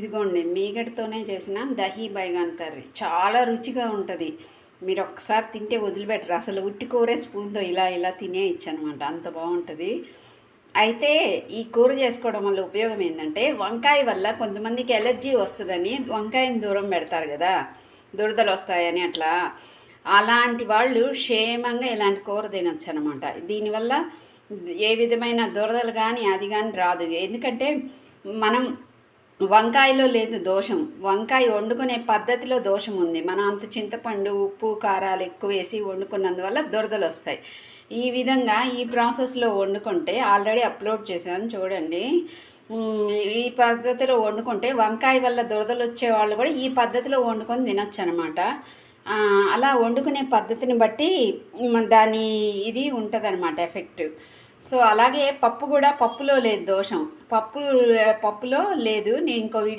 ఇదిగోండి మీగడతోనే చేసిన దహీ బైగాన్ కర్రీ చాలా రుచిగా ఉంటుంది. మీరు ఒకసారి తింటే వదిలిపెట్టరు. అసలు ఉట్టి కూరే స్పూన్తో ఇలా ఇలా తినేయచ్చు అనమాట, అంత బాగుంటుంది. అయితే ఈ కూర చేసుకోవడం వల్ల ఉపయోగం ఏంటంటే, వంకాయ వల్ల కొంతమందికి ఎలర్జీ వస్తుందని వంకాయని దూరం పెడతారు కదా, దురదలు వస్తాయని. అట్లా అలాంటి వాళ్ళు క్షేమంగా ఇలాంటి కూర తినచ్చు అనమాట. దీనివల్ల ఏ విధమైన దురదలు కానీ అది కానీ రాదు. ఎందుకంటే మనం వంకాయలో లేదు దోషం, వంకాయ వండుకునే పద్ధతిలో దోషం ఉంది. మనం అంత చింతపండు ఉప్పు కారాలు ఎక్కువ వేసి వండుకున్నందువల్ల దురదలు వస్తాయి. ఈ విధంగా ఈ ప్రాసెస్లో వండుకుంటే ఆల్రెడీ అప్లోడ్ చేశాను చూడండి. ఈ పద్ధతిలో వండుకుంటే వంకాయ వల్ల దురదలు వచ్చే వాళ్ళు కూడా ఈ పద్ధతిలో వండుకొని తినచ్చు అనమాట. అలా వండుకునే పద్ధతిని బట్టి దాని ఇది ఉంటుంది అనమాట ఎఫెక్ట్. సో అలాగే పప్పు కూడా, పప్పులో లేదు దోషం, పప్పులో లేదు. నేను ఇంకో వీడియో